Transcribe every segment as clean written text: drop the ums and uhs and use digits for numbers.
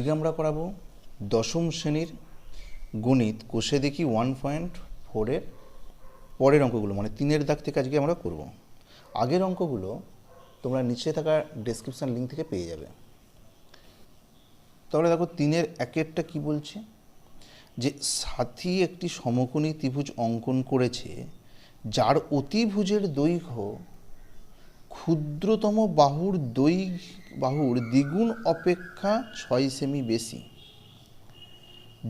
আজকে আমরা করাবো দশম শ্রেণীর গণিত কোষে দেখি 1.4 পরের অঙ্কগুলো, মানে 3-এর দাগ থেকে আজকে আমরা করব। আগের অঙ্কগুলো তোমরা নিচে থাকা ডেসক্রিপশন লিঙ্ক থেকে পেয়ে যাবে। তাহলে দেখো 3-এর 1-এরটা কি বলছে, যে সাথী একটি সমকোণী ত্রিভুজ অঙ্কন করেছে যার অতিভুজের দৈর্ঘ্য ক্ষুদ্রতম বাহুর দ্বিগুণ অপেক্ষা 6 সেমি বেশি।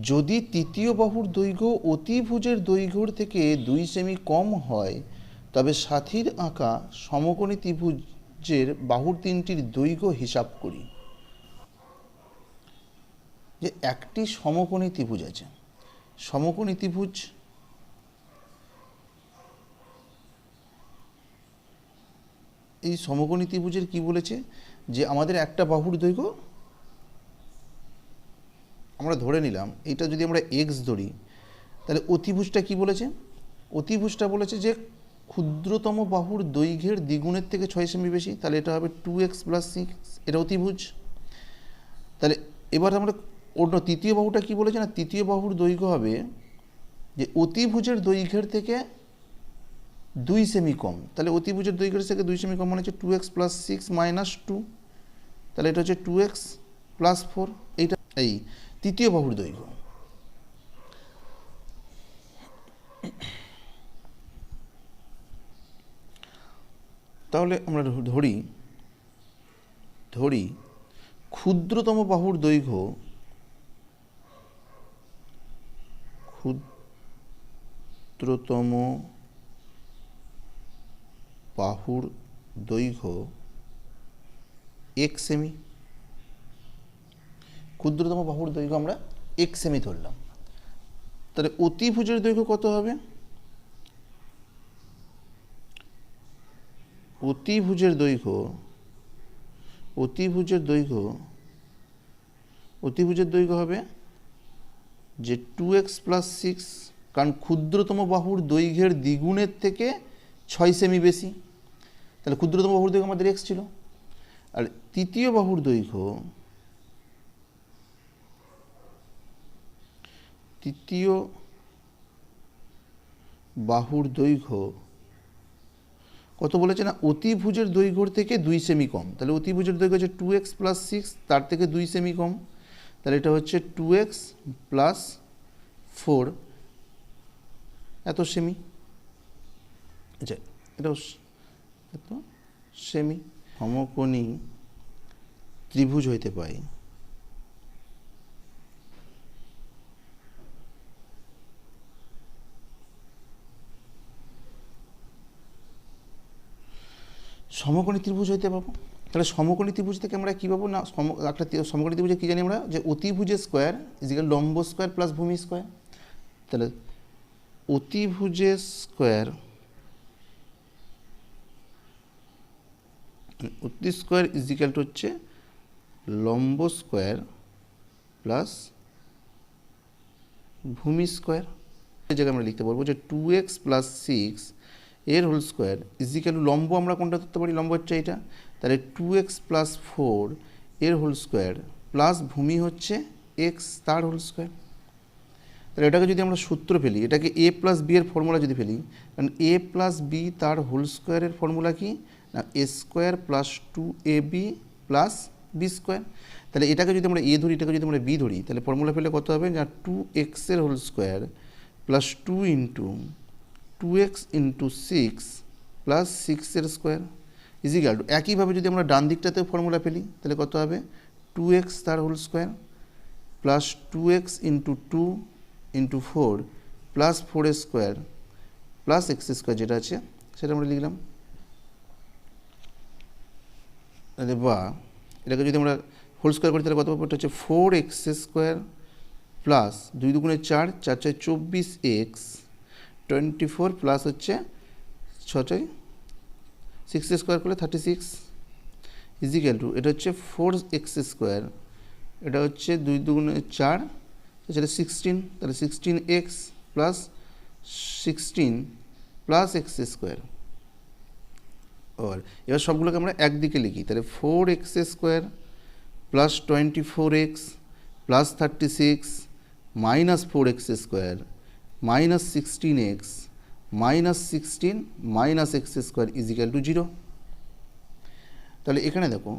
যদি তৃতীয় বাহুর দৈর্ঘ্য অতিভুজের দৈর্ঘ্যর থেকে 2 সেমি কম হয় তবে সাথীর আঁকা সমকোণী ত্রিভুজের বাহুর তিনটির দৈর্ঘ্য হিসাব করি। যে একটি সমকোণী ত্রিভুজ আছে, সমকোণী ত্রিভুজ এই সমকোণী ত্রিভুজের কি বলেছে, যে আমাদের একটা বাহুর দৈর্ঘ্য আমরা ধরে নিলাম, এটা যদি আমরা এক্স ধরি, তাহলে অতিভুজটা কি বলেছে, অতিভুজটা বলেছে যে ক্ষুদ্রতম বাহুর দৈর্ঘ্যের দ্বিগুণের থেকে 6 সেমি বেশি, তাহলে এটা হবে 2x + 6, এটা অতিভুজ। তাহলে এবার আমরা অন্য তৃতীয় বাহুটা কি বলেছে না, তৃতীয় বাহুর দৈর্ঘ্য হবে যে অতিভুজের দৈর্ঘ্যের থেকে 2 সেমি কম, তাহলে অতিভুজের দৈর্ঘ্যের থেকে 2 সেমি কম মানে হচ্ছে 2x + 6 - 2, তাহলে এটা হচ্ছে 2x + 4, এইটা এই তৃতীয় বাহুর দৈর্ঘ্য। তাহলে আমরা ধরি ক্ষুদ্রতম বাহুর দৈর্ঘ্য x সেমি। ক্ষুদ্রতম বাহুর দৈর্ঘ্য আমরা x সেমি ধরলাম। তাহলে অতিভুজের দৈর্ঘ্য কত হবে, অতিভুজের দৈর্ঘ্য হবে যে 2x + 6, কারণ ক্ষুদ্রতম বাহুর দৈর্ঘ্যের দ্বিগুণের থেকে 6 সেমি বেশি, তাহলে ক্ষুদ্রতম বাহুর দৈর্ঘ্য আমাদের x ছিল। আর তৃতীয় বাহুর দৈর্ঘ্য কত বলেছে না, অতিভুজের দৈর্ঘ্যর থেকে 2 সেমি কম, তাহলে অতিভুজের দৈর্ঘ্য হচ্ছে 2x + 6, তার থেকে 2 সেমি কম, তাহলে এটা হচ্ছে 2x + 4 এত সেমি। আচ্ছা, এটা এত সেমি। সমকোণী ত্রিভুজ হইতে পায় সমকোণী ত্রিভুজ হইতে পাবো। তাহলে সমকোণী ত্রিভুজ থেকে আমরা কী পাবো না, একটা সমকোণী ত্রিভুজে কী জানি আমরা, যে অতিভুজের স্কোয়ার = লম্ব স্কোয়ার + ভূমি স্কোয়ার। তাহলে অতিভুজের স্কোয়ার হচ্ছে লম্ব স্কোয়ার প্লাস ভূমি স্কোয়ার। এই জায়গায় আমরা লিখতে পারবো যে 2x + 6 এর হোল স্কোয়ার = লম্ব আমরা কোনটা ধরতে পারি, লম্ব হচ্ছে এটা, তাহলে 2x + 4 এর হোল স্কোয়ার প্লাস ভূমি হচ্ছে x তার হোল স্কোয়ার। তাহলে এটাকে যদি আমরা সূত্র ফেলি, এটাকে a + b এর ফর্মুলা যদি ফেলি, কারণ a + b তার হোল স্কোয়ারের ফর্মুলা কি না, a² + 2ab + b²। তাহলে এটাকে যদি আমরা a ধরি, এটাকে যদি আমরা b ধরি, তাহলে ফর্মুলা ফেলে কত হবে না, 2x এর হোল স্কোয়ার + 2 × 2x × 6 + 6 এর স্কোয়ার = একইভাবে যদি আমরা ডান দিকটাতেও ফর্মুলা ফেলি, তাহলে কত হবে 2x তার হোল স্কোয়ার + 2x × 2 × 4 + 4 এর স্কোয়ার + x², যেটা আছে সেটা আমরা লিখলাম। বা এটাকে যদি আমরা হোল স্কোয়ার করি, তাহলে কত পাবো, এটা হচ্ছে 4x² প্লাস 2 × 2 = 4, 4 × 4 = 24x, 24 প্লাস হচ্ছে 6 6² করলে 36 এটা হচ্ছে 4x², এটা হচ্ছে 2 × 2 = 4, সেটা 16, তাহলে 16x প্লাস 16 প্লাস x²। এবার সবগুলোকে আমরা একদিকে লিখি, তাহলে 4x² + 24x plus 36 minus 4x square minus 16x minus 16 minus x square equal to 0। তাহলে এখানে দেখো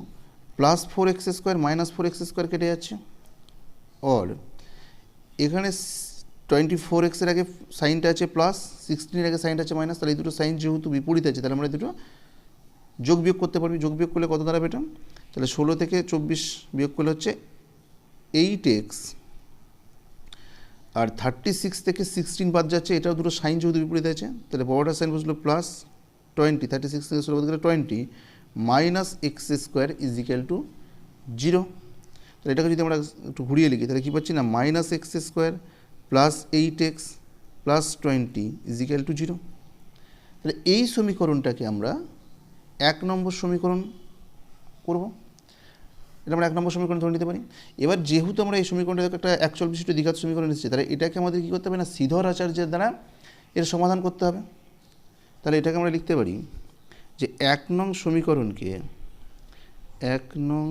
plus 4x square minus 4x square কেটে যাচ্ছে, অর এখানে 24x এর আগে সাইনটা আছে প্লাস, 16 এর আগে সাইনটা আছে মাইনাস। তাহলে এই দুটো সাইন যেহেতু বিপরীত আছে, তাহলে আমরা দুটো যোগ বিয়োগ করতে পারবি। যোগ বিয়োগ করলে কত দাঁড়াবে এটা? তাহলে 16 থেকে 24 বিয়োগ করলে হচ্ছে 8x, আর 36 থেকে 16 বাদ যাচ্ছে, এটাও দুটো সাইন যেহেতু বিপরীত আছে, তাহলে বড়টা সাইন বসলো প্লাস 20, 36 থেকে 16 বাদ গেলে 20 minus x square equal to 0। তাহলে এটাকে যদি আমরা একটু ঘুরিয়ে লিখি তাহলে কী পাচ্ছি না, minus x square plus 8x plus 20 equal to 0। তাহলে এই সমীকরণটাকে আমরা 1 নম্বর সমীকরণ করব। এটা আমরা 1 নম্বর সমীকরণ ধরে নিতে পারি। এবার যেহেতু আমরা এই সমীকরণটা একটা একচল বিশিষ্ট দ্বিঘাত সমীকরণ এসেছে, তাহলে এটাকে আমাদের কী করতে হবে না, শ্রীধর আচার্যের দ্বারা এর সমাধান করতে হবে। তাহলে এটাকে আমরা লিখতে পারি যে 1 নং সমীকরণকে 1 নং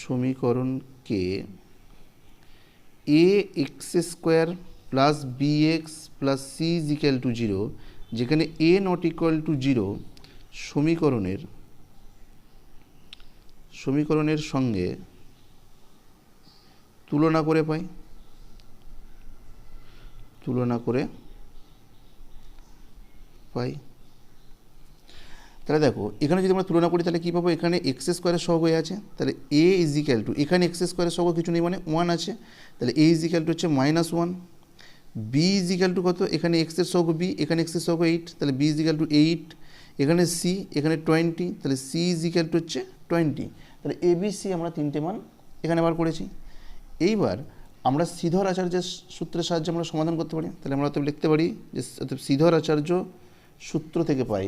সমীকরণকে a x square plus b x plus c equal to 0, যেখানে এ নট ইকুয়াল টু 0 সমীকরণের সঙ্গে তুলনা করে পাই। তাহলে দেখো এখানে যদি আমরা তুলনা করি তাহলে কী পাবো, এখানে এক্স স্কোয়ারের সহগ হয়ে আছে, তাহলে এ ইজিক্যাল টু, এখানে এক্স স্কোয়ারের সহগ কিছু নেই মানে 1 আছে, তাহলে এ ইজিক্যাল টু হচ্ছে -1। বি ইজিক্যাল টু কত, এখানে এক্সের সহগ বি, এখানে এক্সের সহগ 8, তাহলে বি ইজিক্যাল টু 8। এখানে সি, এখানে 20, তাহলে সি ইজিক্যাল টু হচ্ছে 20। তাহলে এ বি সি আমরা 3টে মান এখানে বার করেছি। এইবার আমরা শ্রীধর আচার্যের সূত্রের সাহায্যে আমরা সমাধান করতে পারি। তাহলে আমরা অতএব লিখতে পারি যে শ্রীধর আচার্য সূত্র থেকে পাই,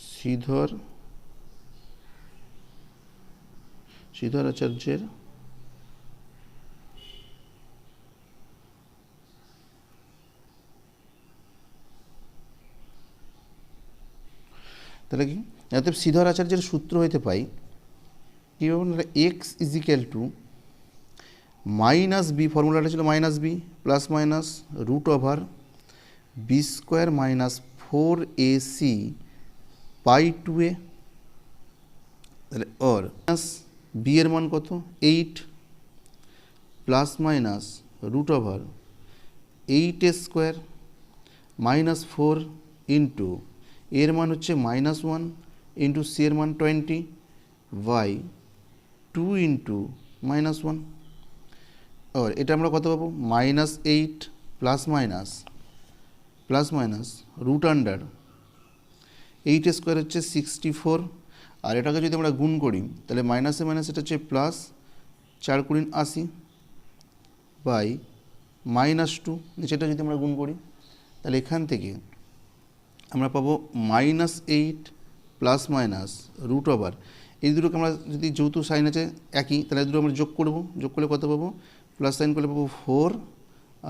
শ্রীধর আচার্যের তাহলে কি, অতএব শ্রীধর আচার্যের সূত্র হইতে পাই কী হবে, x equal to minus b, ফর্মুলাটা ছিল minus b plus minus root over b square minus 4ac by 2a। তাহলে ওর বি এর মান কত 8 plus minus root over 8a square minus 4 into এর মান হচ্ছে -1 ইন্টু সি এর মান 20 বাই 2 ইন্টু -1। আর এটা আমরা কত পাবো, -8 plus minus root under 8 square হচ্ছে 64, আর এটাকে যদি আমরা গুণ করি তাহলে মাইনাসে মাইনাস এটা হচ্ছে প্লাস 4 × 80 বাই -2, নিচেটা যদি আমরা গুণ করি তাহলে এখান থেকে আমরা পাবো -8 প্লাস মাইনাস রুট ওভার, এই দুটোকে আমরা যদি যেহেতু সাইন আছে একই, তাহলে দুটো আমরা যোগ করলে কত পাবো, প্লাস সাইন করলে পাবো 4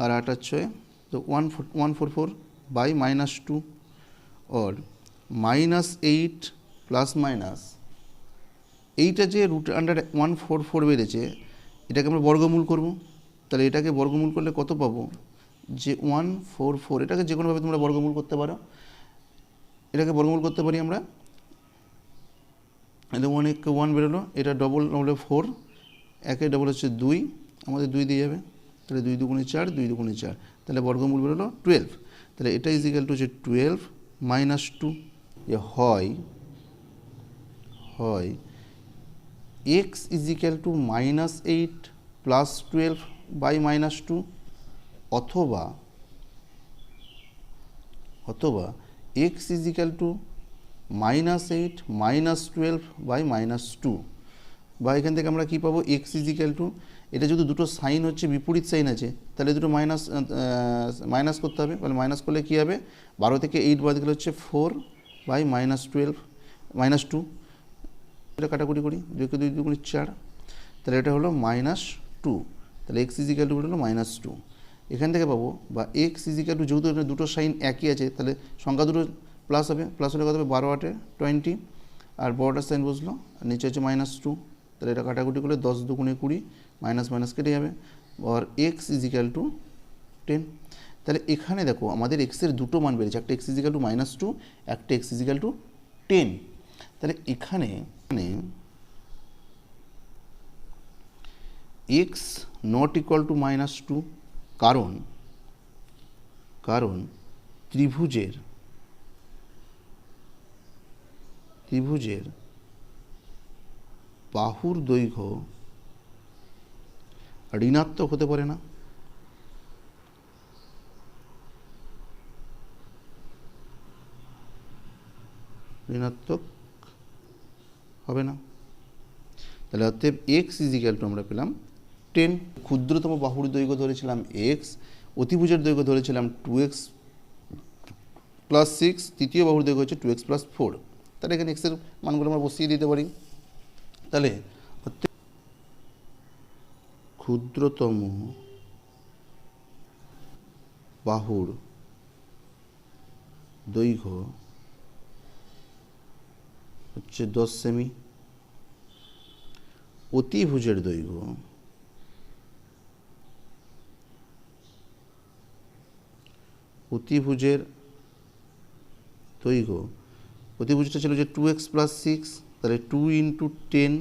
আর 8 আর 6, তো 144 বাই -2, और -8 প্লাস মাইনাস এইটা যে রুট আন্ডার 144 বেড়েছে, এটাকে আমরা বর্গমূল করব। তাহলে এটাকে বর্গমূল করলে কত পাবো, যে 144, এটাকে যে কোনোভাবে তোমরা বর্গমূল করতে পারো। এটাকে বর্গমূল করতে পারি আমরা, এটা 1 বেরোলো, এটা ডবল হলো 4, একে ডবল হচ্ছে 2, আমাদের 2 দিয়ে যাবে, তাহলে 2 × 2 = 4, 2 × 2 = 4, তাহলে বর্গমূল বেরোলো 12। তাহলে এটা ইজিক্যাল টু হচ্ছে 12 -2। যে হয় x equal to -8 plus 12 by -2, অথবা এক্স ইজিক্যাল টু -8 -12 বাই -2, বা এখান থেকে আমরা কী পাবো, এক্স ইজিক্যাল টু, এটা যদি দুটো সাইন হচ্ছে বিপরীত সাইন আছে তাহলে দুটো মাইনাস করতে হবে। তাহলে মাইনাস করলে কী হবে, 12 থেকে 8 বাদ গেলে হচ্ছে 4 বাই -2, এটা কাটাকুটি করি, 2 × 2 = 4, তাহলে এটা হলো -2, তাহলে এক্স ইজিক্যাল টু হলো -2। এখান থেকে পাবো, বা এক্স ইজিক্যাল টু, যেহেতু দুটো সাইন একই আছে তাহলে সংখ্যা দুটো প্লাস হবে, প্লাস হলে কত হবে, 12 × 8 = 20, আর বড়টার সাইন বসলো, আর নিচে হচ্ছে -2, তাহলে এটা কাটাকুটি করলে 10 দুগুণে 20, মাইনাস মাইনাস কেটে যাবে, আর এক্স ইজিক্যাল টু 10। তাহলে এখানে দেখো আমাদের এক্সের দুটো মান বেরিয়েছে, একটা এক্স ইজিক্যাল টু -2, একটা এক্স ইজিক্যাল টু 10। তাহলে এখানে এক্স নট ইকুয়াল টু -2, কারণ ত্রিভুজের বাহুর দৈর্ঘ্য ঋণাত্মক হতে পারে না। ঋণাত্মক হবে না। তাহলে অতএব এক্স ইজিক্যাল টু আমরা পেলাম 10। ক্ষুদ্রতম বাহুর দৈর্ঘ্য ধরেছিলাম এক্স, অতিভুজের দৈর্ঘ্য ধরেছিলাম 2x + 6, তৃতীয় বাহুর দৈর্ঘ্য হচ্ছে 2x + 4। তাহলে এখানে এক্সের মানগুলো আমরা বসিয়ে দিতে পারি। তাহলে ক্ষুদ্রতম বাহুর দৈর্ঘ্য হচ্ছে 10 সেমি, অতিভুজের দৈর্ঘ্য অতিভুজটা ছিল যে 2x + 6, তাহলে 2 × 10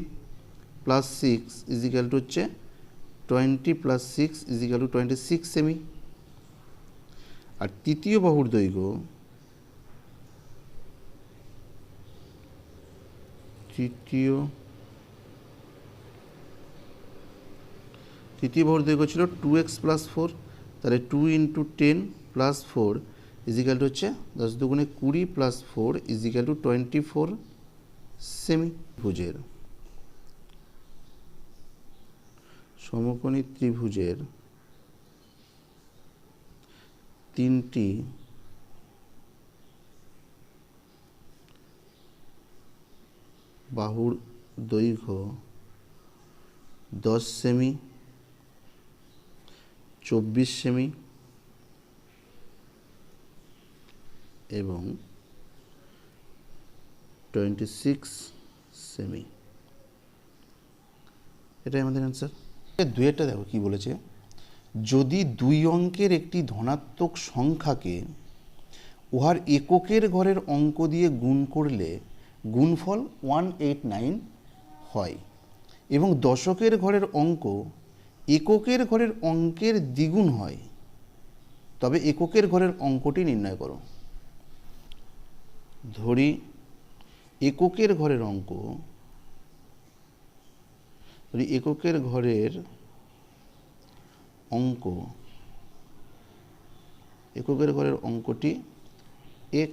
+ 6 ইজিক্যাল টু হচ্ছে 20 + 6 ইজিক্যাল টু 26 সেমি। আর তৃতীয় বাহুর দৈর্ঘ্য ছিল 2x + 4, তাহলে 2 × 10 + 4 ইজিক্যাল টু হচ্ছে 10 দুগুণে 20 + 4 ইজিক্যাল টু 24 সেমি। ভুজের সমকোণী ত্রিভুজের তিনটি বাহুর দৈর্ঘ্য 10 সেমি, 24 সেমি এবং 26 সেমি। এটাই আমাদের অ্যান্সার। দুইটা দেখো কি বলেছে, যদি দুই অঙ্কের একটি ধনাত্মক সংখ্যাকে উহার এককের ঘরের অঙ্ক দিয়ে গুণ করলে গুণফল 189 হয় এবং দশকের ঘরের অঙ্ক এককের ঘরের অঙ্কের দ্বিগুণ হয়, তবে এককের ঘরের অঙ্কটি নির্ণয় করো। ধরি এককের ঘরের অঙ্ক, এককের ঘরের অঙ্কটি x।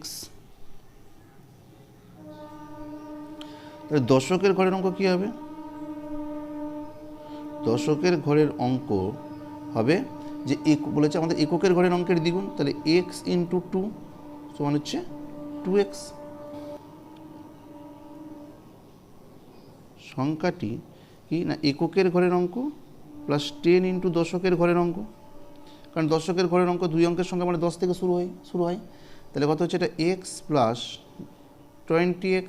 তাহলে দশকের ঘরের অঙ্ক কি হবে? দশকের ঘরের অঙ্ক হবে যে বলেছে আমাদের এককের ঘরের অঙ্কের দ্বিগুণ, তাহলে x × 2 সমান হচ্ছে 2x। সংখ্যাটি কি না এককের ঘরের অঙ্ক প্লাস 10 × দশকের ঘরের অঙ্ক, কারণ দশকের ঘরের অঙ্ক দুই অঙ্কের সংখ্যা মানে 10 থেকে শুরু হয়। তাহলে কত হচ্ছে এটা x + 20x,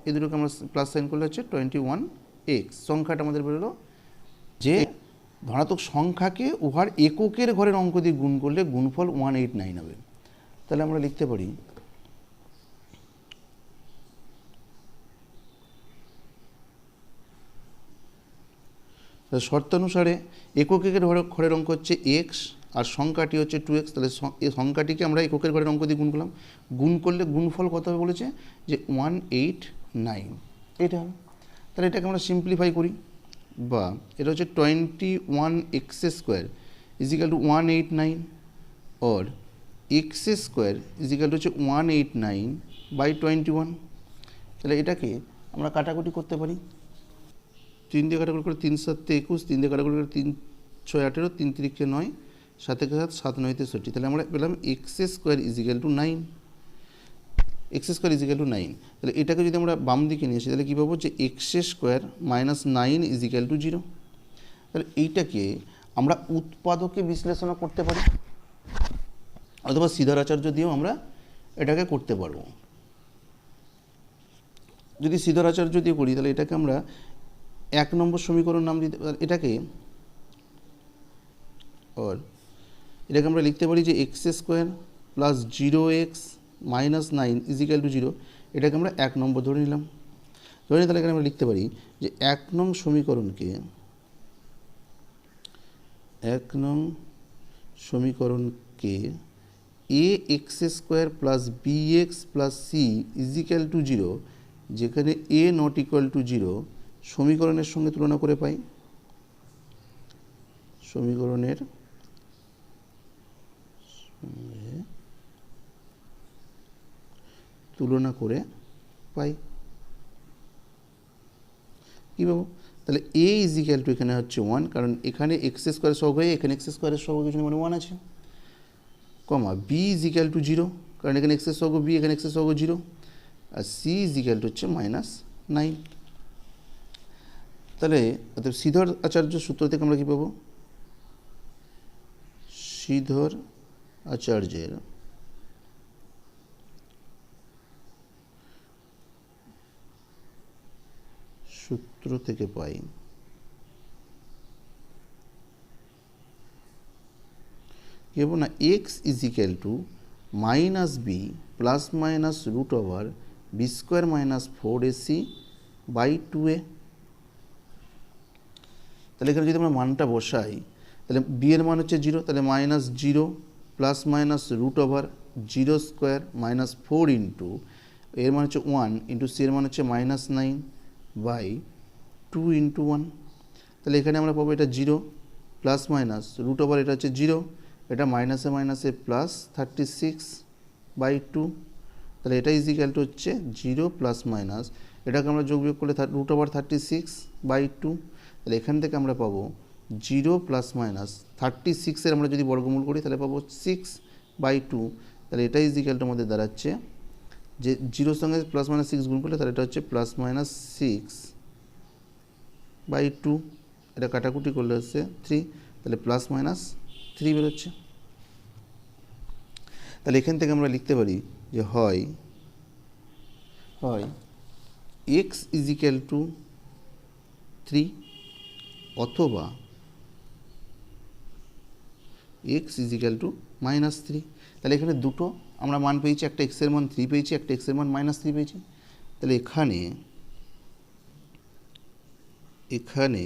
এই দুটোকে আমরা প্লাস সাইন করলে হচ্ছে 21x। সংখ্যাটা আমাদের বেরোলো যে ধনাত্মক সংখ্যাকে উহার এককের ঘরের অঙ্ক দিয়ে গুণ করলে গুণফল 189 হবে। তাহলে আমরা লিখতে পারি শর্তানুসারে এককের ঘরের অঙ্ক হচ্ছে x আর সংখ্যাটি হচ্ছে 2x। তাহলে এই সংখ্যাটিকে আমরা এককের ঘরের অঙ্ক দিয়ে গুণ করলাম, গুণ করলে গুণফল কত হবে বলেছে যে 189, এটা হবে। তাহলে এটাকে আমরা সিম্পলিফাই করি, বা এটা হচ্ছে 21x² equal to 189 or x² equal to হচ্ছে 189/21। তাহলে এটাকে আমরা কাটাকুটি করতে পারি, 3 দিয়ে কাটাকুটি করে 3 × 7 = 21, 3 দিয়ে কাটাকুটি করে 3 × 6 = 18, 3 × 3 = 9, 7 × 7 = 7, 9 × 63। তাহলে আমরা পেলাম x² equal two 9, x² equal two 9। তাহলে এটাকে যদি আমরা বাম দিকে নিয়ে আসি তাহলে কী পাবো যে x² - 9 ইজিক্যাল টু 0। তাহলে এইটাকে আমরা উৎপাদকে বিশ্লেষণ করতে পারি, অথবা সিদ্ধারাচার্য দিয়েও আমরা এটাকে করতে পারবো। যদি শ্রীধর আচার্য দিয়ে করি তাহলে এটাকে আমরা 1 নম্বর সমীকরণ নাম দিতে, এটাকে আমরা লিখতে পারি যে x² plus 0x minus 9 is equal to 0। এটাকে আমরা 1 নম্বর ধরে নিলাম। ধরে নিয়ে তাহলে এখানে আমরা লিখতে পারি যে 1 নং সমীকরণকে ax² plus bx plus c equal to 0, যেখানে a নট ইকুয়াল টু 0 সমীকরণের সঙ্গে তুলনা করে পাই। সমীকরণের তুলনা করে পাই কী পাবো? তাহলে a ইজিক্যাল টু এখানে হচ্ছে 1, কারণ এখানে x² সহগ হয়ে এখানে x² সহগ কিছু মানে 1 আছে, কমা b ইজিক্যাল টু 0, কারণ এখানে x এর সহগ b, এখানে x এর সহগ 0, আর c ইজিক্যাল টু হচ্ছে -9। তাহলে অর্থাৎ শ্রীধর আচার্য সূত্র থেকে আমরা কী পাবো? শ্রীধর আচার্যের সূত্র থেকে পাই কি হবো না, x equal to -b plus minus root over b² minus 4ac by 2a। তাহলে এখানে যদি আমরা মানটা বসাই তাহলে b এর মান হচ্ছে 0, তাহলে -0 plus minus root over 0² minus 4 into এর মান হচ্ছে 1 ইন্টু c এর মান হচ্ছে -9 বাই 2 ইন্টু 1। তাহলে এখানে আমরা পাবো এটা 0 প্লাস মাইনাস রুট ওভার এটা হচ্ছে 0, এটা মাইনাসে মাইনাসে প্লাস 36 বাই 2। তাহলে এটা ইজিক্যাল টু হচ্ছে 0 প্লাস মাইনাস, এটাকে আমরা যোগ বিয়োগ করলে রুট ওভার 36 বাই 2। তাহলে এখান থেকে আমরা পাবো 0 প্লাস মাইনাস 36-এর আমরা যদি বর্গমূল করি তাহলে পাবো 6 বাই 2। তাহলে এটা ইজিক্যাল টু আমাদের দাঁড়াচ্ছে যে 0-র সঙ্গে প্লাস মাইনাস 6 গুণ করলে তাহলে এটা হচ্ছে প্লাস মাইনাস 6 বাই 2, এটা কাটাকুটি করলে হচ্ছে 3, তাহলে প্লাস মাইনাস 3 বেরোচ্ছে। তাহলে এখান থেকে আমরা লিখতে পারি যে হয় x ইজিক্যাল টু 3 অথবা x ইজিক্যাল টু -3। তাহলে এখানে দুটো আমরা মান পেয়েছি, একটা x এর মান 3 পেয়েছি, একটা x এর মান -3 পেয়েছি। তাহলে এখানে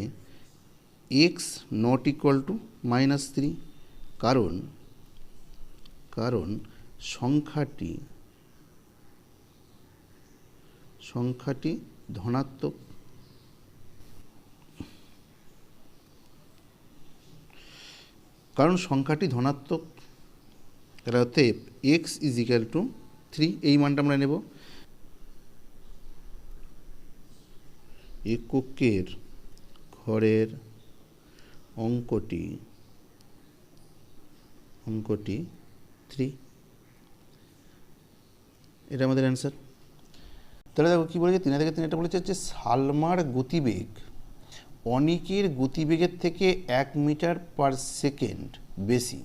x নট ইকুয়াল টু -3, কারণ সংখ্যাটি ধনাত্মক। তাহলে অতএব x ইজিক্যাল টু 3, এই মানটা আমরা নেব। এককের ঘরের অঙ্কটি 3, এটা আমাদের অ্যান্সার। তাহলে দেখো কী বলেছে, 3 থেকে 3 এটা বলেছে যে সালমার গতিবেগ অনিকের গতিবেগের থেকে 1 মিটার পার সেকেন্ড বেশি।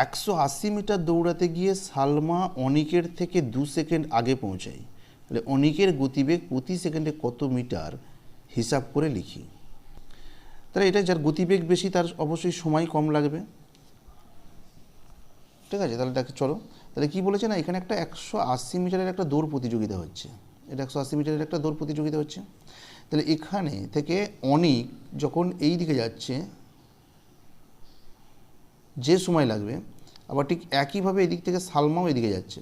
180 মিটার দৌড়াতে গিয়ে সালমা অনিকের থেকে 2 সেকেন্ড আগে পৌঁছায়। তাহলে অনিকের গতিবেগ প্রতি সেকেন্ডে কত মিটার হিসাব করে লিখি। তাহলে এটা যার গতিবেগ বেশি তার অবশ্যই সময় কম লাগবে, ঠিক আছে। তাহলে দেখো চলো, তাহলে কী বলেছে না, এখানে একটা 180 মিটারের একটা দৌড় প্রতিযোগিতা হচ্ছে, এটা 180 মিটারের একটা দৌড় প্রতিযোগিতা হচ্ছে। তাহলে এখানে থেকে অনিক যখন এই দিকে যাচ্ছে যে সময় লাগবে, আবার ঠিক একইভাবে এদিক থেকে সালমাও এদিকে যাচ্ছে,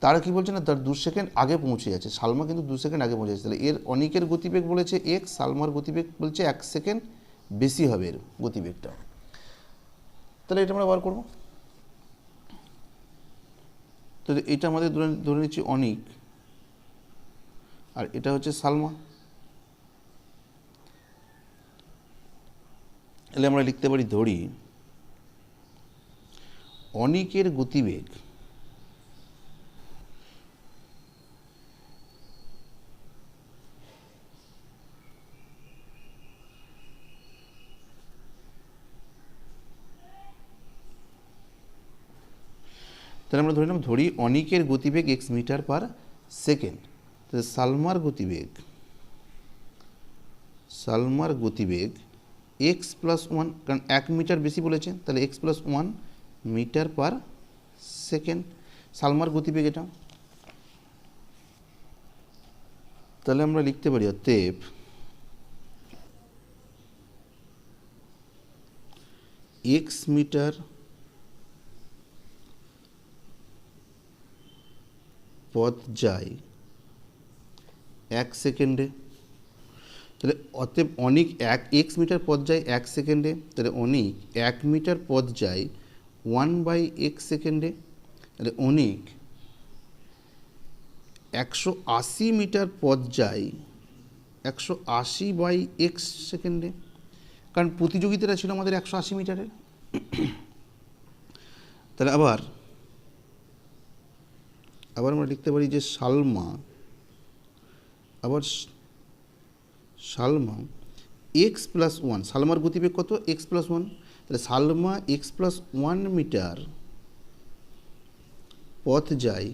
তারা কি বলছে না, তার 2 সেকেন্ড আগে পৌঁছে যাচ্ছে। সালমা কিন্তু 2 সেকেন্ড আগে পৌঁছে যাচ্ছে। তাহলে এর অনিকের গতিবেগ বলেছে x, সালমার গতিবেগ বলছে 1 সেকেন্ড বেশি হবে এর গতিবেগটা। তাহলে এটা আমরা বার করব। তো এটা আমাদের ধরে নিচ্ছি অনিক, আর এটা হচ্ছে সালমা। তাহলে আমরা লিখতে পারি ধরি অনিকের গতিবেগ তাহলে আমরা ধরি অনিকের গতিবেগ x মিটার পার সেকেন্ড। তাহলে সালমার গতিবেগ x প্লাস 1, কারণ 1 মিটার বেশি বলেছে, তাহলে x plus 1 metre per second সালমার গতিবেগ এটা। তাহলে আমরা লিখতে পারি অতএব x মিটার পথ যায় 1 সেকেন্ডে। তাহলে অতএব অনিক 1 মিটার পথ যায় 1 সেকেন্ডে, তাহলে অনিক 1 মিটার পথ যায় 1/x সেকেন্ডে। তাহলে অনিক 180 মিটার পথ যায় 180/x সেকেন্ডে, কারণ প্রতিযোগিতাটা ছিল আমাদের 180 মিটারের। তাহলে আবার আমরা লিখতে পারি যে সালমা x প্লাস 1, সালমার গতিবেগ কত? x plus 1। তাহলে সালমা x প্লাস 1 মিটার পথ যায়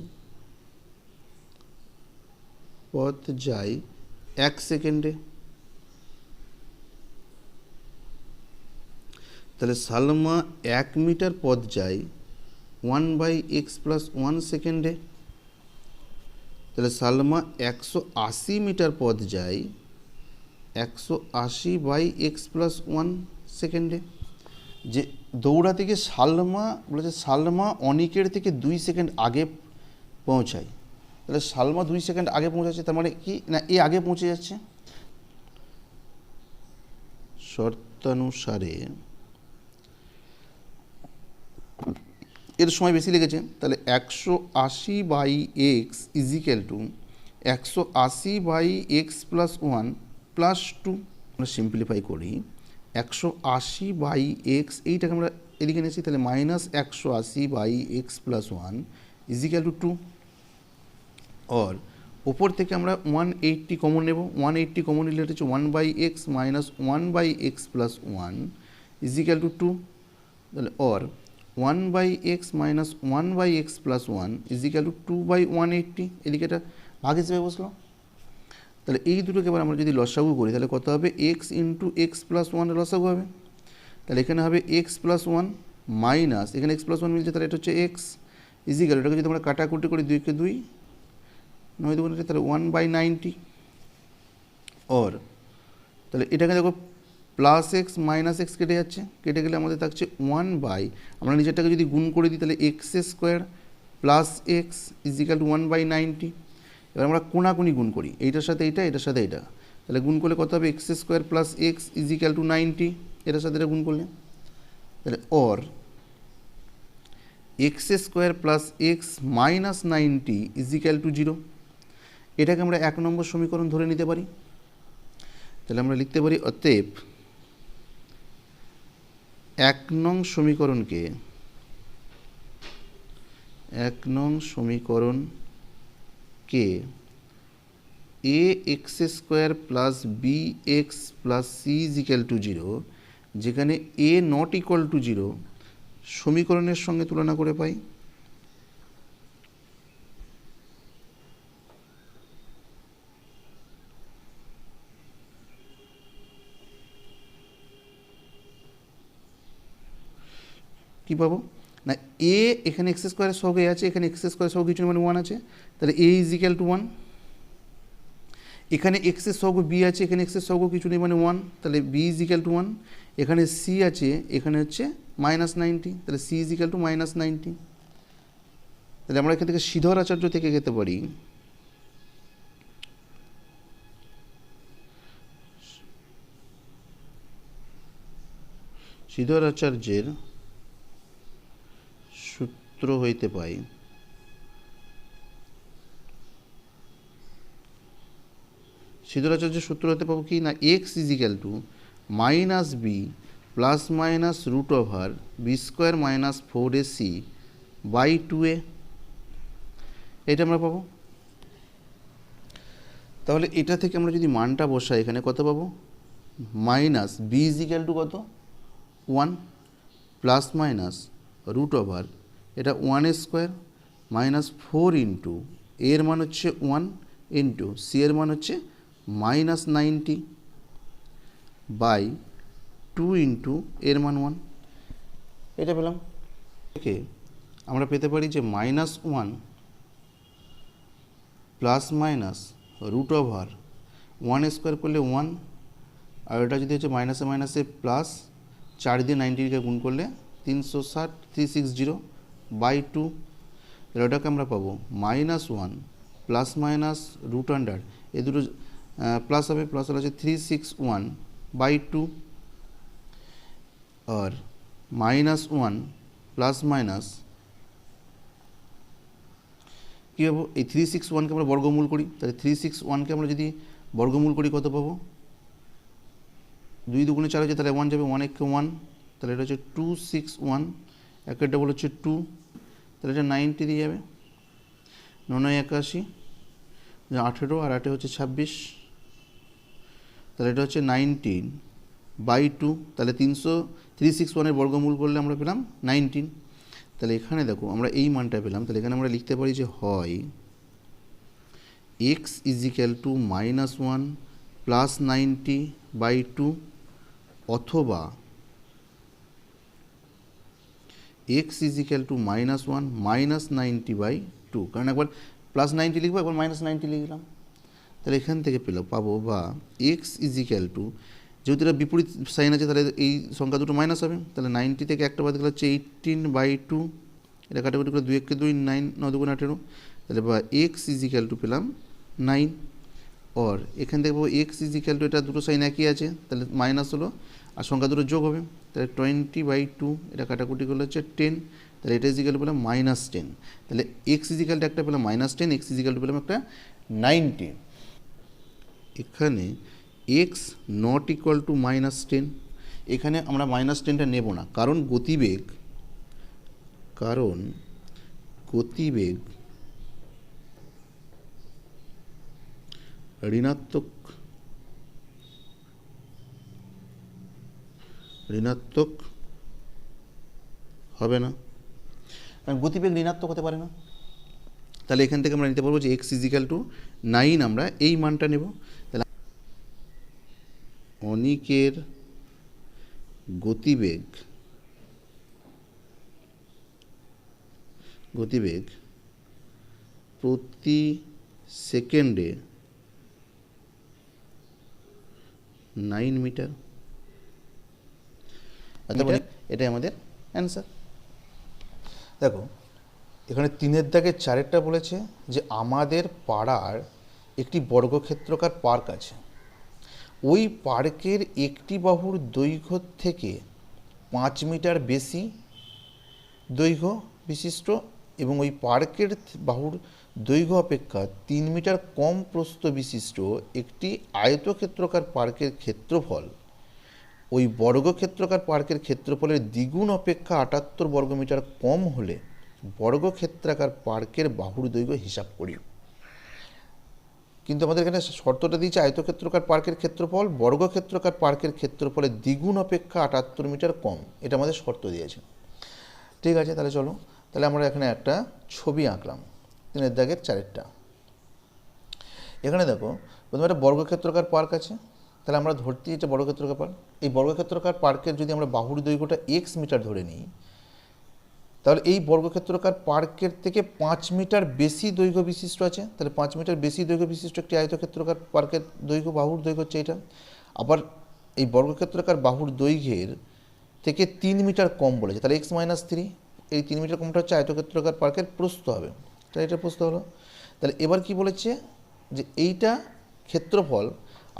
1 সেকেন্ডে। তাহলে সালমা 1 মিটার পথ যায় 1/x প্লাস 1 সেকেন্ডে। তাহলে সালমা 180 মিটার পথ যায় 180/x প্লাস 1 সেকেন্ডে। যে দৌড়াতে গিয়ে সালমা অনিকের থেকে 2 সেকেন্ড আগে পৌঁছায়। তাহলে সালমা 2 সেকেন্ড আগে পৌঁছাচ্ছে, তার মানে কি না এ আগে পৌঁছে যাচ্ছে। শর্তানুসারে এর সময় বেশি লেগেছে, তাহলে 180/x is equal two 180/x plus 1 plus 2। আমরা সিম্পলিফাই করি 180/x, এইটাকে আমরা এদিকে নিয়েছি, তাহলে minus 180/x plus 1 is equal two 2। और ওপর থেকে আমরা 180 কমন নেব, 180 কমন নিলে হচ্ছে 1/x minus 1/x plus 1 is equal two 2। তাহলে और 1/x minus 1/x plus 1 is equal two 2/180, এদিকে এটা ভাগ হিসেবে বসলো। তাহলে এই দুটোকে এবার আমরা যদি লসাগু করি তাহলে কত হবে? x ইন্টু x প্লাস 1 লসাগু হবে। তাহলে এখানে হবে x প্লাস 1 মাইনাস, এখানে x প্লাস 1 মিলছে, তাহলে এটা হচ্ছে x ইজিক্যাল, এটাকে যদি আমরা কাটাকুটি করি 2 কে 2 9 2 তাহলে 1/90। और তাহলে এটাকে দেখো প্লাস এক্স মাইনাস এক্স কেটে যাচ্ছে, কেটে গেলে আমাদের থাকছে 1/, আমরা নিচেরটাকে যদি গুণ করে দিই তাহলে x² plus x equal two 1/90। এবার আমরা কোনাকুনি গুণ করি, এইটার সাথে এইটা, এটার সাথে এটা, তাহলে গুণ করলে কত হবে? x² plus x equal two 90, এটার সাথে এটা গুণ করলে। তাহলে और x² plus x minus 90 equal to 0। এটাকে আমরা 1 নম্বর সমীকরণ ধরে নিতে পারি। তাহলে আমরা লিখতে পারি অতএব 1 নং সমীকরণকে 1 নং সমীকরণকে ax² plus bx plus c equal to 0, যেখানে a নট ইকুয়াল টু 0 সমীকরণের সঙ্গে তুলনা করে পাই। কী পাবো না এ এখানে x² সহগে আছে, এখানে x² সহগ কিছু মানে 1 আছে, তাহলে a ইজিক্যাল টু 1। এখানে x এর সহগ b আছে, এখানে x এর সহগ কিছু নেই মানে 1, তাহলে b ইজিক্যাল টু 1। এখানে c আছে, এখানে হচ্ছে -90, তাহলে c ইজিক্যাল টু -90। তাহলে আমরা এখান থেকে শ্রীধর আচার্য থেকে খেতে পারি শ্রীধর আচার্যের সূত্র হইতে পাই শ্রীধর আচার্যের সূত্র হতে পাবো কি না x equal to minus b plus minus root over b² minus 4ac by 2a, এটা আমরা পাবো। তাহলে এটা থেকে আমরা যদি মানটা বসাই এখানে কত পাবো? মাইনাস b ইজিক্যাল টু কত? 1 প্লাস মাইনাস রুট ওভার এটা 1² মাইনাস 4 ইন্টু এর মান হচ্ছে 1 ইন্টু সি এর মান হচ্ছে মাইনাস 90 বাই 2 ইন্টু এর মান 1, এটা পেলাম। থেকে আমরা পেতে পারি যে minus 1 plus minus root over 1 square করলে 1, আর এটা যদি হচ্ছে মাইনাসে মাইনাসে প্লাস 4 দিয়ে 90কে গুণ করলে 360 360 বাই 2, তাহলে ওটাকে আমরা পাবো minus 1 plus minus root under এ দুটো প্লাস হবে, প্লাস হলে হচ্ছে 361 বাই 2, আর মাইনাস 1 প্লাস মাইনাস কী পাবো, এই 361কে আমরা বর্গমূল করি, তাহলে 361কে আমরা যদি বর্গমূল করি কত পাবো, 2 দুগুণে 4 হচ্ছে, তাহলে 1 যাবে, 1 একে 1, তাহলে এটা হচ্ছে 261, একের ডবল হচ্ছে 2, তাহলে এটা 90 দিয়ে যাবে, 9 81, 18 আর 8 হচ্ছে 26, তাহলে এটা হচ্ছে 19 বাই 2, তাহলে 361-এর বর্গমূল করলে আমরা পেলাম 19। তাহলে এখানে দেখো আমরা এই মানটা পেলাম, তাহলে এখানে আমরা লিখতে পারি যে হয় x equal to minus 1 plus 90 by 2, অথবা x equal to minus 1 minus 90 by 2, কারণ একবার প্লাস 90 লিখবো, একবার মাইনাস 90 লিখলাম, তাহলে এখান থেকে পাবো বা x ইজিক্যাল টু, যেহেতু এটা বিপরীত সাইন আছে তাহলে এই সংখ্যা দুটো মাইনাস হবে, তাহলে 90 থেকে একটা বাদ গেলে হচ্ছে 18 বাই 2, এটা কাটাকুটি করে 2 একে 2, 9 9 দুগুণ 18, তাহলে বা এক্স ইজিক্যাল টু পেলাম 9, और এখান থেকে পাবো এক্স ইজিক্যাল টু, এটা দুটো সাইন একই আছে তাহলে মাইনাস হলো, আর সংখ্যা দুটো যোগ হবে, তাহলে 20 বাই 2, এটা কাটাকুটি করলে হচ্ছে 10, তাহলে এটা ইজিক্যাল টু পেলাম মাইনাস 10, তাহলে এক্স ইজিক্যাল টু একটা পেলাম মাইনাস 10, এক্স ইজিক্যাল টু পেলাম একটা 90। এখানে x not equal to minus 10, এখানে আমরা মাইনাস 10টা নেব না, কারণ গতিবেগ ঋণাত্মক হবে না, কারণ গতিবেগ ঋণাত্মক হতে পারে না, তাহলে এখান থেকে আমরা নিতে পারবো যে এক্স ইজিক্যাল টু 9, আমরা এই মানটা নেব। তাহলে অনিকের গতিবেগ প্রতি সেকেন্ডে 9 মিটার, এটাই আমাদের অ্যান্সার। দেখো এখানে 3-এর দাগে 4-এরটা বলেছে যে আমাদের পাড়ার একটি বর্গক্ষেত্রকার পার্ক আছে, ওই পার্কের একটি বাহুর দৈর্ঘ্য থেকে 5 মিটার বেশি দৈর্ঘ্য বিশিষ্ট এবং ওই পার্কের বাহুর দৈর্ঘ্য অপেক্ষা 3 মিটার কম প্রস্থ বিশিষ্ট একটি আয়তক্ষেত্রকার পার্কের ক্ষেত্রফল ওই বর্গক্ষেত্রকার পার্কের ক্ষেত্রফলের দ্বিগুণ অপেক্ষা 78 বর্গমিটার কম হলে বর্গক্ষেত্রাকার পার্কের বাহুর দৈর্ঘ্য হিসাব করি। কিন্তু আমাদের এখানে শর্তটা দিয়েছে আয়তক্ষেত্রকার পার্কের ক্ষেত্রফল বর্গক্ষেত্রকার পার্কের ক্ষেত্রফলের দ্বিগুণ অপেক্ষা 78 মিটার কম, এটা আমাদের শর্ত দিয়েছে। ঠিক আছে, তাহলে চলো, তাহলে আমরা এখানে একটা ছবি আঁকলাম 3-এর দাগের 4-এরটা। এখানে দেখো প্রথমে একটা বর্গক্ষেত্রকার পার্ক আছে, তাহলে আমরা ধরতে এটা বর্গক্ষেত্রকার পার্ক, এই বর্গক্ষেত্রকার পার্কের যদি আমরা বাহুর দৈর্ঘ্যটা এক্স মিটার ধরে নিই, তাহলে এই বর্গক্ষেত্রকার পার্কের থেকে 5 মিটার বেশি দৈর্ঘ্য বিশিষ্ট আছে, তাহলে 5 মিটার বেশি দৈর্ঘ্য বিশিষ্ট একটি আয়তক্ষেত্রকার পার্কের দৈর্ঘ্য বাহুর দৈর্ঘ্য হচ্ছে এটা। আবার এই বর্গক্ষেত্রকার বাহুর দৈর্ঘ্যের থেকে 3 মিটার কম বলেছে, তাহলে x মাইনাস 3, এই 3 মিটার কমটা হচ্ছে আয়তক্ষেত্রকার পার্কের প্রস্থ হবে, তাহলে এটা প্রস্থ হলো। তাহলে এবার কি বলেছে যে এইটা ক্ষেত্রফল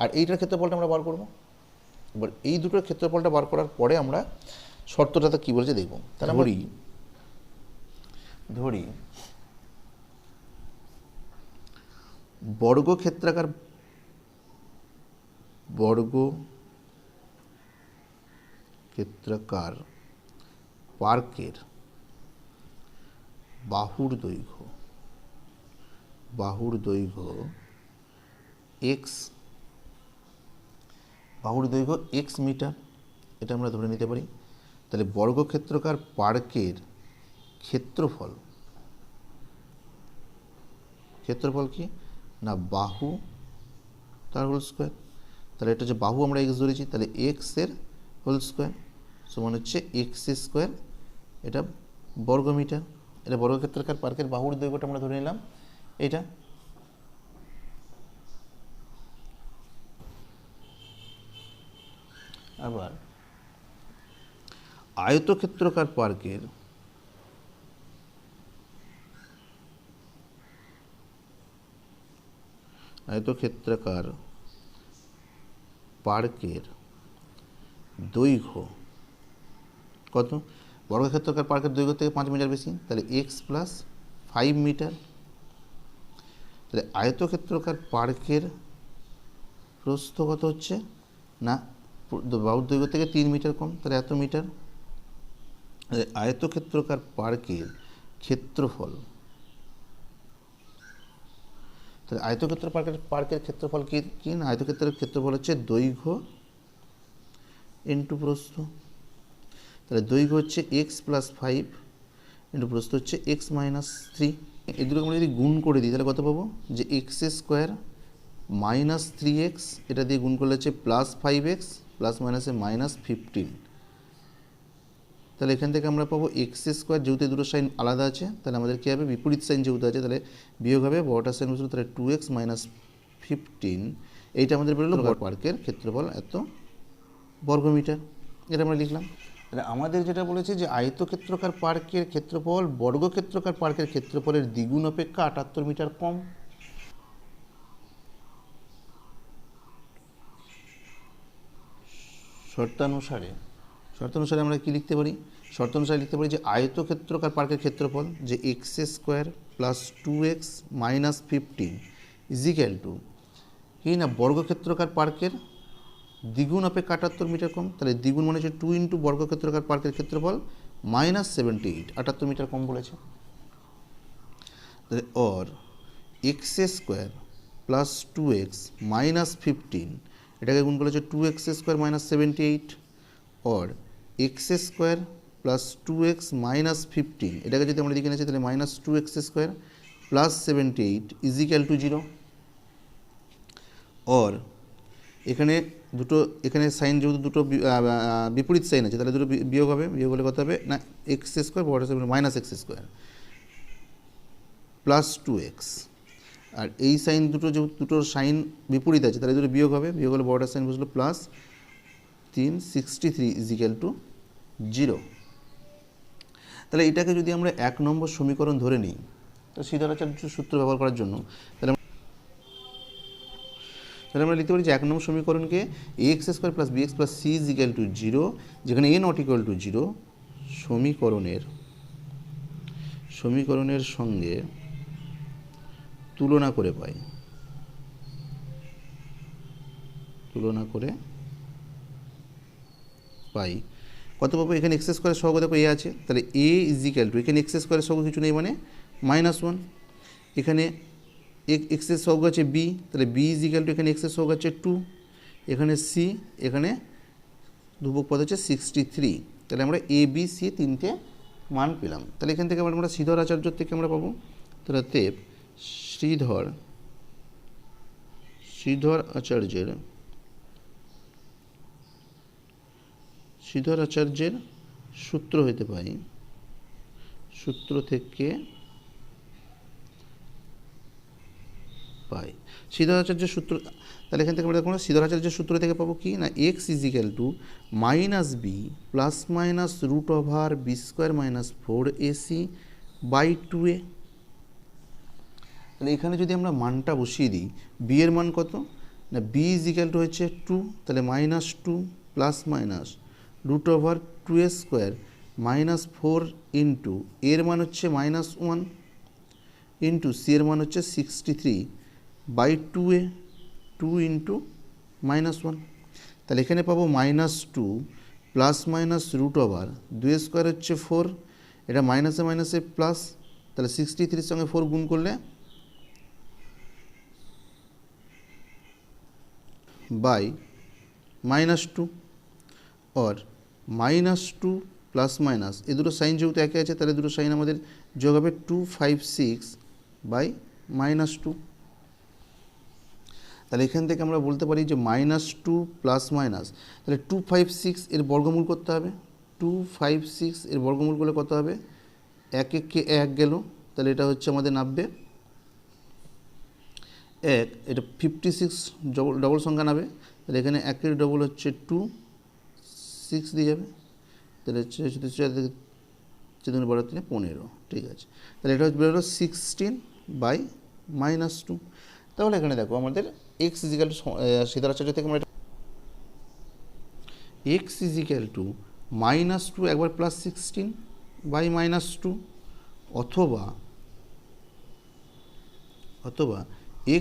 আর এইটার ক্ষেত্রফলটা আমরা বার করব। এবার এই দুটোর ক্ষেত্রফলটা বার করার পরে আমরা শর্তটাতে কী বলেছে দেখব। তাহলে ধরি বর্গক্ষেত্রাকার পার্কের বাহুর দৈর্ঘ্য এক্স মিটার, এটা আমরা ধরে নিতে পারি। তাহলে বর্গক্ষেত্রকার পার্কের ক্ষেত্রফল ক্ষেত্রফল কি না বাহু তার হোল স্কোয়ার। তাহলে এটা হচ্ছে বাহু আমরা এক্স ধরেছি, তাহলে এক্স এর হোল স্কোয়ার সমান হচ্ছে এক্স স্কোয়ার, এটা বর্গমিটার। এটা বর্গক্ষেত্রাকার পার্কের বাহুর দৈর্ঘ্যটা আমরা ধরে নিলাম এটা। আবার আয়তক্ষেত্রাকার পার্কের দৈর্ঘ্য কত? বর্গক্ষেত্রাকার পার্কের দৈর্ঘ্য থেকে 5 মিটার বেশি, তাহলে এক্স প্লাস 5 মিটার। তাহলে আয়তক্ষেত্রাকার পার্কের প্রস্থ কত হচ্ছে না বাহুর দৈর্ঘ্য থেকে 3 মিটার কম, তাহলে এত মিটার। আয়তক্ষেত্রাকার পার্কের ক্ষেত্রফল, তাহলে আয়তক্ষেত্রাকার পার্কের ক্ষেত্রফল কি না আয়তক্ষেত্রের ক্ষেত্রফল হচ্ছে দৈর্ঘ্য ইন্টু প্রস্থ। তাহলে দৈর্ঘ্য হচ্ছে এক্স প্লাস 5 ইন্টু প্রস্থ হচ্ছে এক্স মাইনাস 3। এই দুটোকে আমরা যদি গুণ করে দিই তাহলে কত পাবো, যে এক্স স্কোয়ার মাইনাস 3x, এটা দিয়ে গুণ করলে হচ্ছে প্লাস 5x প্লাস মাইনাসে মাইনাস 15। তাহলে এখান থেকে আমরা পাবো এক্স স্কোয়ার, যেহেতু দুটো সাইন আলাদা আছে তাহলে আমাদের কী হবে, বিপরীত সাইন যেহেতু আছে তাহলে বিয়োগ হবে, বড়টা সাইন বসলো, তাহলে 2x মাইনাস 15, এইটা আমাদের বেরোলো পার্কের ক্ষেত্রফল এত বর্গমিটার। এটা আমরা লিখলাম। তাহলে আমাদের যেটা বলেছে যে আয়তক্ষেত্রাকার পার্কের ক্ষেত্রফল বর্গক্ষেত্রাকার পার্কের ক্ষেত্রফলের দ্বিগুণ অপেক্ষা 78 মিটার কম। শর্তানুসারে আমরা কি লিখতে পারি, শর্তানুসারে লিখতে পারি যে আয়তক্ষেত্রাকার পার্কের ক্ষেত্রফল যে x square plus 2x minus 15 equal to কি না বর্গক্ষেত্রাকার পার্কের দ্বিগুণ অপেক্ষা 78 মিটার কম। তাহলে দ্বিগুণ মানে হচ্ছে 2 ইন্টু বর্গক্ষেত্রাকার পার্কের ক্ষেত্রফল মাইনাস 78, 78 মিটার কম বলেছে। তাহলে অর x square plus 2x minus 15, এটাকে গুণ করেছে 2x স্কোয়ার মাইনাস 78, অর x square plus 2x minus 15, এটাকে যদি আমরা লিখে নিয়েছি তাহলে minus 2x square plus 78 equal to 0। অর এখানে এখানে সাইন যেহেতু দুটো বিপরীত সাইন আছে তাহলে দুটো বিয়োগ হবে, বিয়োগ হলে কত হবে না এক্স স্কোয়ার বড় minus x square plus 2x, আর এই সাইন দুটো সাইন বিপরীত আছে তাহলে দুটো বিয়োগ হবে, বিয়োগ হলে বড়টার সাইন বসলো প্লাস 363 ইজিক্যাল টু 0। তাহলে এটাকে যদি আমরা 1 নম্বর সমীকরণ ধরে নিই, তো সিদ্ধারাচার্য সূত্র ব্যবহার করার জন্য তাহলে আমরা লিখতে পারি যে 1 নম্বর সমীকরণকে x square plus b x plus c equal to 0, যেখানে এ নট ইকুয়াল টু 0 সমীকরণের সঙ্গে তুলনা করে পাই। কত পাবো, এখানে এক্স স্কোয়ারের সহগ দেখো এ আছে, তাহলে এ ইজিক্যাল টু এখানে এক্স স্কোয়ারের সহগ কিছু নেই মানে -1, এখানে এক্সের সহগ আছে বি, তাহলে বি ইজিক্যাল টু এখানে এক্সের সহগ আছে 2, এখানে সি, এখানে ধ্রুবক পদ হচ্ছে 63। তাহলে আমরা এ বি সি তিনটে মান পেলাম। তাহলে এখান থেকে আমরা শ্রীধর আচার্য থেকে আমরা পাবো, তাহলে তেব শ্রীধর আচার্যের সূত্র হতে পাই, সূত্র থেকে পাই শ্রীধর আচার্যের সূত্র। তাহলে এখান থেকে আমরা দেখো শ্রীধর আচার্যের সূত্র থেকে পাবো কি না x equal to minus b plus minus root over b square minus 4ac by 2a। তাহলে এখানে যদি আমরা মানটা বসিয়ে দিই, বি এর মান কত না বি ইজিক্যাল টু হচ্ছে 2, তাহলে -2 plus minus root over 2a square minus 4 into এর মান হচ্ছে -1 ইন্টু সি এর মান হচ্ছে 63 বাই 2a, 2 ইন্টু -1। তাহলে এখানে পাবো -2 plus minus root over 2a square হচ্ছে 4, এটা মাইনাসে মাইনাসে প্লাস, তাহলে 63 সঙ্গে 4 গুণ করলে বাই -2, और -2 প্লাস মাইনাস এ দুটো সাইন যেহেতু একে আছে তাহলে দুটো সাইন আমাদের যোগ হবে 256 বাই -2। তাহলে এখান থেকে আমরা বলতে পারি যে -2 প্লাস মাইনাস, তাহলে 256 এর বর্গমূল করতে হবে। 256 এর বর্গমূল করলে কত হবে? 1 1 1 গেল, তাহলে এটা হচ্ছে আমাদের 90। 1 এটা 56 ডবল সংখ্যা নাবে, তাহলে এখানে 1 ডবল হচ্ছে 2, 6 দিয়ে যাবে, তাহলে হচ্ছে 15। ঠিক আছে, তাহলে এটা হচ্ছে বেরোলো 16/-2। তাহলে এখানে দেখো আমাদের x ইজিক্যাল টু সিদ্ধারাচার্য থেকে আমরা x ইজিক্যাল টু -2 একবার প্লাস 16/-2 অথবা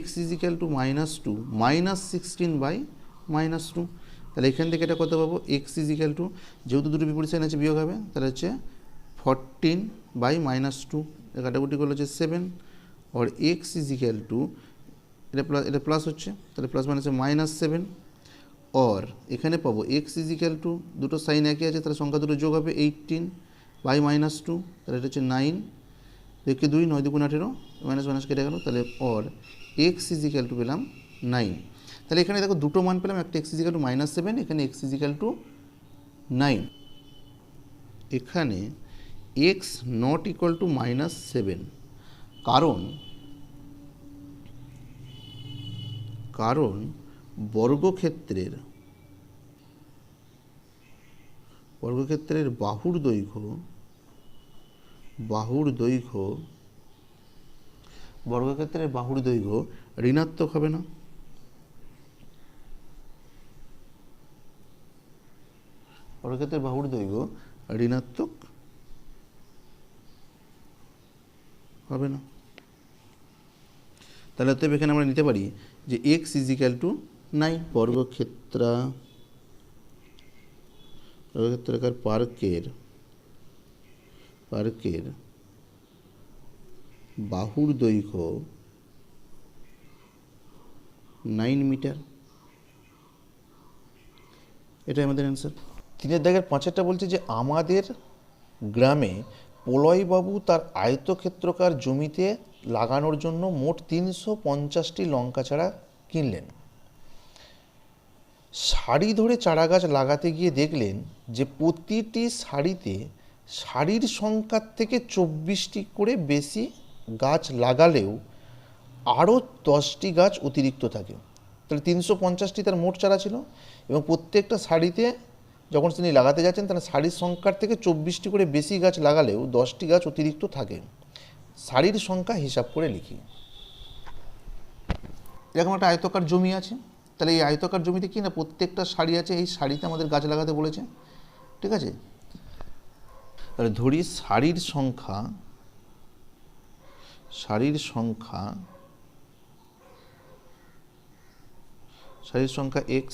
x ইজিক্যাল টু -2 -16/-2। তাহলে এখান থেকে এটা কত পাবো? x ইজিক্যাল টু, যেহেতু দুটো বিপরীত সাইন আছে বিয়োগ হবে, তাহলে হচ্ছে 14/-2, কাটাকুটি করলে হচ্ছে 7। আর x ইজিক্যাল টু এটা প্লাস হচ্ছে, তাহলে প্লাস মাইনাসে -7। আর এখানে পাবো x ইজিক্যাল টু, দুটো সাইন একই আছে, তাহলে সংখ্যা দুটো যোগ হবে 18/-2, তাহলে এটা হচ্ছে 9। 2 9 2 18, মাইনাস মাইনাস কেটে গেল, তাহলে আর x ইজিক্যাল টু পেলাম 9। তাহলে এখানে দেখো দুটো মান পেলাম, একটা x ইজিক্যাল টু -7, এখানে x ইজিক্যাল টু 9। এখানে x নট ইকুয়াল টু -7, কারণ বর্গক্ষেত্রের বাহুর দৈর্ঘ্য ঋণাত্মক হবে না। বর্গক্ষেত্রের বাহুর দৈর্ঘ্য ঋণাত্মক হবে না। তাহলে অতএব এখানে আমরা নিতে পারি যে x ইজিক্যাল টু 9। বর্গক্ষেত্রাকার পার্কের বাহুর দৈর্ঘ্য 9 মিটার। এটাই আমাদের অ্যান্সার। 3-5 বলছে যে আমাদের গ্রামে পলয়বাবু তার আয়তক্ষেত্রকার জমিতে লাগানোর জন্য মোট 350টি লঙ্কা চারা কিনলেন। সারি ধরে চারা গাছ লাগাতে গিয়ে দেখলেন যে প্রতিটি সারিতে সারির সংখ্যার থেকে 24টি করে বেশি গাছ লাগালেও আরও 10টি গাছ অতিরিক্ত থাকে। তাহলে 350টি তার মোট চারা ছিল, এবং প্রত্যেকটা সারিতে যখন তিনি লাগাতে যাচ্ছেন তাহলে সারির সংখ্যার থেকে 24টি করে বেশি গাছ লাগালেও 10টি গাছ অতিরিক্ত থাকে। সারির সংখ্যা হিসাব করে লিখি। এরকম একটা আয়তকার জমি আছে, তাহলে এই আয়তকার জমিতে কি না প্রত্যেকটা সারি আছে, এই সারিতে আমাদের গাছ লাগাতে বলেছে। ঠিক আছে, তাহলে ধরি সারির সংখ্যা x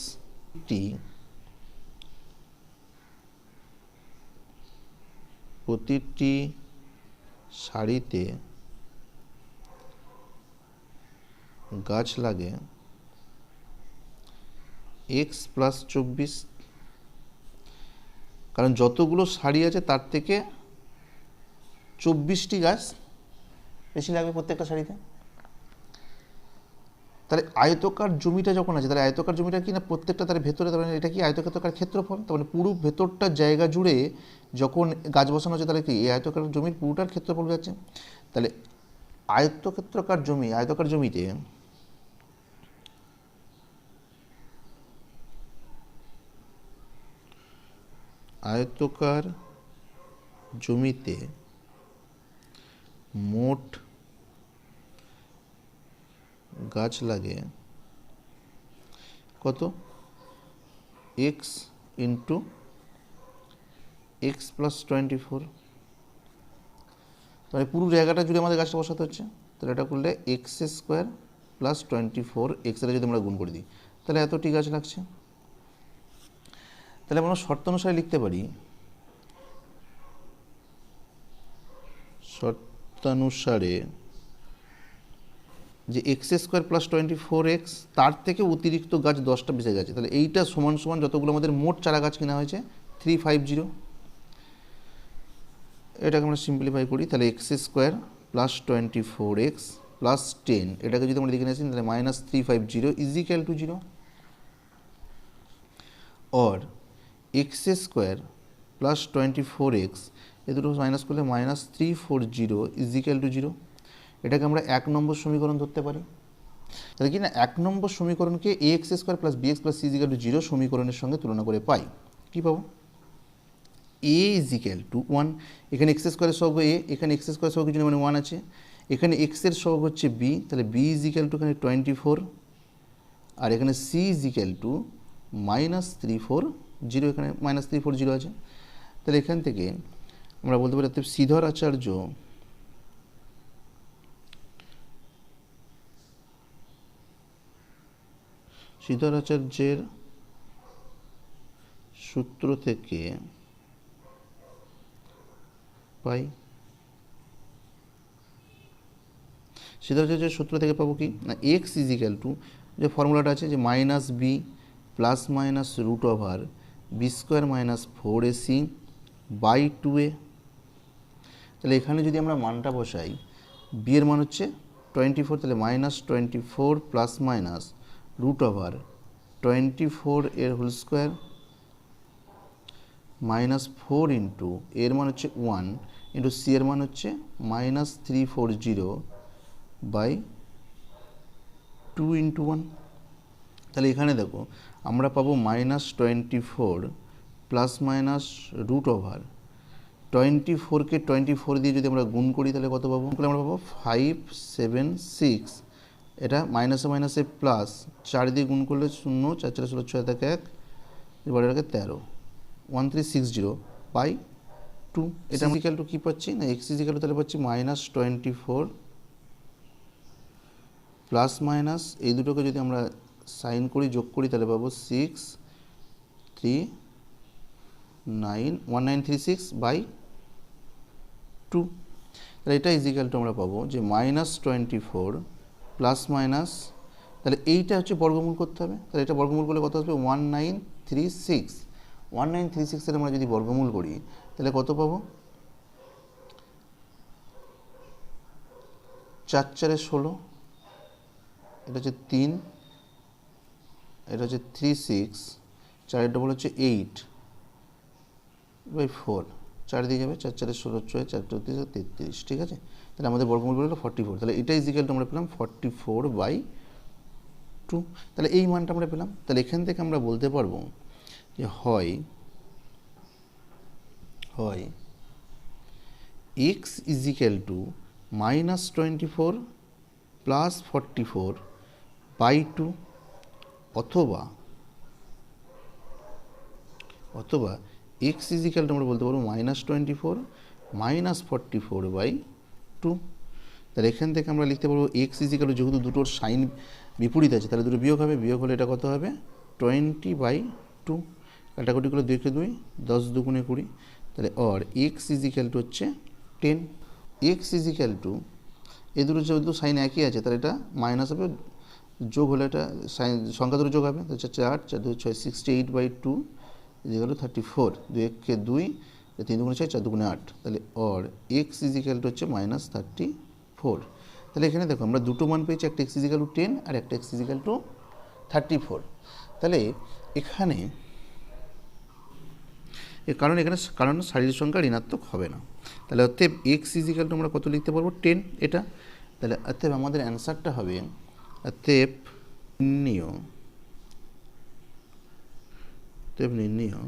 টি প্রতিটি সারিতে গাছ লাগে x প্লাস 24, কারণ যতগুলো সারি আছে তার থেকে 24টি গাছ বেশি লাগবে প্রত্যেকটা সারিতে। তাহলে আয়তকার জমিটা যখন আছে, তাহলে আয়তকার জমিটা কি না প্রত্যেকটা তার ভেতরে, তার মানে এটা কি আয়তক্ষেত্রকার ক্ষেত্রফল, তার মানে পুরো ভেতরটা জায়গা জুড়ে যখন গাছ বসানো হচ্ছে তাহলে কি এই আয়তকার জমির পুরোটার ক্ষেত্রফল যাচ্ছে। তাহলে আয়তকার জমিতে মোট গাছ লাগে কত? x into x plus 24। তাহলে পুরো জায়গাটা জুড়ে আমাদের গাছটা বসাতে হচ্ছে, তাহলে এটা করলে x² প্লাস 24, এক্সটা যদি আমরা গুণ করে দিই তাহলে এতটি গাছ লাগছে। তাহলে আমরা শর্তানুসারে লিখতে পারি, যে x² প্লাস 24x তার থেকে অতিরিক্ত গাছ 10টা বেশি গেছে, তাহলে এইটা সমান সমান যতগুলো আমাদের মোট চারা গাছ কেনা হয়েছে 350। এটাকে আমরা সিম্পলিফাই করি, তাহলে x² প্লাস 24x প্লাস 10 এটাকে যদি আমরা লিখে নিয়েছি তাহলে -350 ইজিক্যাল টু 0 और एक्स स्क्वायर प्लस 24x এ দুটো মাইনাস করলে -340 ইজিক্যাল টু 0 এটাকে আমরা 1 নম্বর সমীকরণ ধরতে পারি। তাহলে কি না 1 নম্বর সমীকরণকে ax square plus bx plus c equal to 0 সমীকরণের সঙ্গে তুলনা করে পাই। কি পাবো? a ইজিক্যাল টু 1, এখানে x স্কয়ারের সহগ a, এখানে x স্কয়ারের সহগ কিছু মানে 1 আছে, এখানে x এর সহগ হচ্ছে b, তাহলে b ইজিক্যাল টু এখানে 24 আর এখানে c ইজিক্যাল টু -340, এখানে -340 আছে। তাহলে এখান থেকে আমরা বলতে পারি শ্রীধর আচার্যের সূত্র থেকে পাই। শ্রীধর আচার্যের সূত্র থেকে পাবো কি না এক্স ইজিক্যাল টু যে ফর্মুলাটা আছে যে -b plus minus root over b square minus 4ac by 2a। তাহলে এখানে যদি আমরা মানটা বসাই, বি এর মান হচ্ছে 24, তাহলে -24 প্লাস মাইনাস রুট ওভার 24 এর হোল স্কোয়ার -4 ইন্টু এর মান হচ্ছে 1 ইন্টু সি এর মান হচ্ছে -340 বাই 2 ইন্টু 1। তাহলে এখানে দেখো আমরা পাবো -24 প্লাস মাইনাস রুট ওভার 24কে 24 দিয়ে যদি আমরা গুণ করি তাহলে কত পাবো? তাহলে আমরা পাবো 576, এটা মাইনাসে মাইনাসে প্লাস 4 দিয়ে গুণ করলে 0, 4 4 16 6 থাকে 1, এবারে রাখে 13, 1360 বাই 2। এটা ইজিক্যাল টু কী পাচ্ছি না এক্স ইজিক্যাল টু তাহলে পাচ্ছি -24 প্লাস মাইনাস এই দুটোকে যদি আমরা সাইন করি যোগ করি তাহলে পাবো 1936 বাই 2। তাহলে এটা ইজিক্যাল টু আমরা পাবো যে -24 প্লাস মাইনাস, তাহলে এইটা হচ্ছে বর্গমূল করতে হবে, তাহলে এটা বর্গমূল করলে কত আসবে 1936 এর আমরা যদি বর্গমূল করি তাহলে কত পাবো? 4 4 16, এটা হচ্ছে 3, এটা হচ্ছে 36, 4 ডবল হচ্ছে 8 বাই 4, 4 দিয়ে যাবে 4 4 16 4 33, ঠিক আছে। তাহলে আমাদের বর্গমূল হলো 44, তাহলে এটা ইজিক্যাল টু আমরা পেলাম 44 বাই 2। তাহলে এই মানটা আমরা পেলাম। তাহলে এখান থেকে আমরা বলতে পারবো যে হয় x equal to -24 plus 44 by 2 অথবা x ইজিক্যাল টু আমরা বলতে পারবো -24 -44 বাই 2। তাহলে এখান থেকে আমরা লিখতে পারবো x ইজিক্যাল টু, যেহেতু দুটোর সাইন বিপরীত আছে তাহলে দুটো বিয়োগ হবে, বিয়োগ হলে এটা কত হবে 20 বাই 2, কাটাকুটি করে 2 কে 2, 10 দুগুণে 20, তাহলে অর x ইজিক্যাল টু হচ্ছে 10। x ইজিক্যাল টু এই দুটো যেহেতু সাইন একই আছে তাহলে এটা মাইনাস হবে, যোগ হলে এটা সাইন সংখ্যা দুটো যোগ হবে, তো 4 4 2 6 68 বাই 2 ইজিক্যাল টু 34, 2 1 কে 2, 3 দুগুণে 6 4 দুগুণে 8, তাহলে অর x ইজিক্যাল টু হচ্ছে -34। তাহলে এখানে দেখো আমরা দুটো মান পেয়েছি, একটা x ইজিক্যাল টু 10 আর একটা x ইজিক্যাল টু 34। তাহলে এখানে কারণ সারির সংখ্যা ঋণাত্মক হবে না, তাহলে অতএব x ইজিক্যাল টু আমরা কত লিখতে পারবো 10 এটা। তাহলে অতএব আমাদের অ্যান্সারটা হবে অতএব নির্ণয়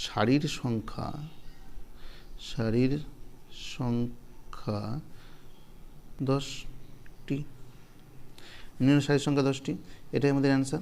সারির সংখ্যা 10টি, নির্ণয় সারির সংখ্যা 10টি, এটাই আমাদের অ্যান্সার।